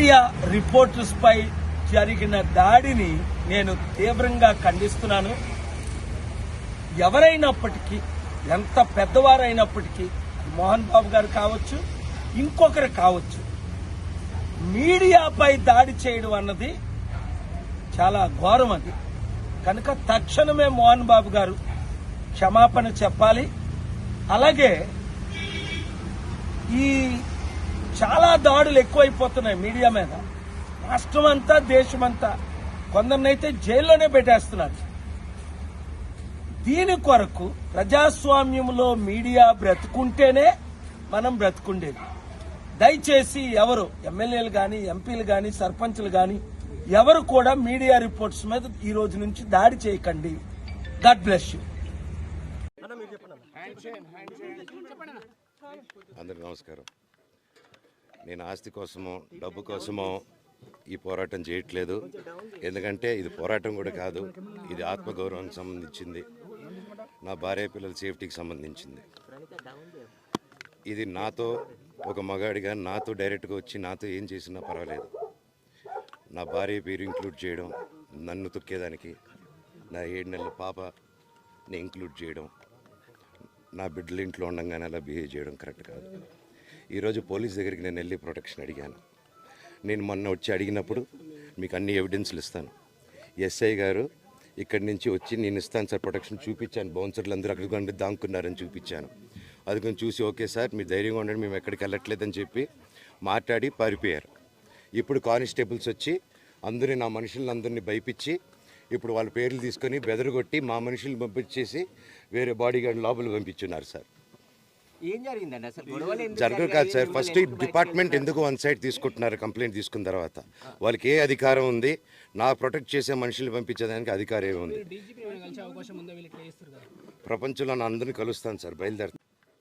Media reporters పై జరిగిన దాడిని నేను తీవ్రంగా ఖండిస్తున్నాను. ఎవరైనప్పటికీ, ఎంత పెద్దవారైనప్పటికీ, మోహన్ బాబు గారు కావచ్చు, ఇంకొకరు కావచ్చు, మీడియాపై దాడి చేయడం అన్నది చాలా ఘోరం. అది కనుక తక్షణమే మోహన్ బాబు గారు క్షమాపణ చెప్పాలి. అలాగే ఈ చాలా దాడులు ఎక్కువైపోతున్నాయి మీడియా మీద. రాష్ట్రం అంతా, దేశమంతా, కొందరినైతే జైల్లోనే పెట్టేస్తున్నారు. దీని కొరకు ప్రజాస్వామ్యంలో మీడియా బ్రతుకుంటేనే మనం బ్రతుకుండేది. దయచేసి ఎవరు ఎమ్మెల్యేలు గాని, ఎంపీలు గాని, సర్పంచ్లు గాని ఎవరు కూడా మీడియా రిపోర్ట్స్ మీద ఈ రోజు నుంచి దాడి చేయకండి. God bless you. అందరికి నమస్కారం. నేను ఆస్తి కోసమో డబ్బు కోసమో ఈ పోరాటం చేయట్లేదు. ఎందుకంటే ఇది పోరాటం కూడా కాదు, ఇది ఆత్మగౌరవానికి సంబంధించింది, నా భార్య పిల్లల సేఫ్టీకి సంబంధించింది. ఇది నాతో ఒక మగాడిగా నాతో డైరెక్ట్గా వచ్చి నాతో ఏం చేసినా పర్వాలేదు. నా భార్య పేరు ఇంక్లూడ్ చేయడం, నన్ను తొక్కేదానికి, నా 7 నెలల పాపని ఇంక్లూడ్ చేయడం, నా బిడ్డల ఇంట్లో ఉండగానే అలా బిహేవ్ చేయడం కరెక్ట్ కాదు. ఈరోజు పోలీస్ దగ్గరికి నేను వెళ్ళి ప్రొటెక్షన్ అడిగాను. నేను మొన్న వచ్చి అడిగినప్పుడు మీకు అన్ని ఎవిడెన్స్లు ఇస్తాను. ఎస్ఐ గారు ఇక్కడి నుంచి వచ్చి నేను ఇస్తాను సార్ ప్రొటెక్షన్ చూపించాను. బౌన్సర్లు అందరూ అక్కడికి దాక్కున్నారని చూపించాను. అది కొంచెం చూసి ఓకే సార్ మీరు ధైర్యంగా ఉండండి, మేము ఎక్కడికి వెళ్ళట్లేదని చెప్పి మాట్లాడి పారిపోయారు. ఇప్పుడు కానిస్టేబుల్స్ వచ్చి అందరూ నా మనుషులందరినీ భయపించి ఇప్పుడు వాళ్ళ పేర్లు తీసుకొని బెదరగొట్టి మా మనుషులు పంపించేసి వేరే బాడీ గార్డ్ లోపల పంపించున్నారు సార్. జరగదు కాదు సార్. ఫస్ట్ డిపార్ట్మెంట్ ఎందుకు వన్ సైడ్ తీసుకుంటున్నారు? కంప్లైంట్ తీసుకున్న తర్వాత వాళ్ళకి ఏ అధికారం ఉంది? నా ప్రొటెక్ట్ చేసే మనుషులు పంపించేదానికి అధికారం ఏముంది? ప్రపంచంలో నా అందరినీ కలుస్తాను సార్, బయలుదేరుతాను.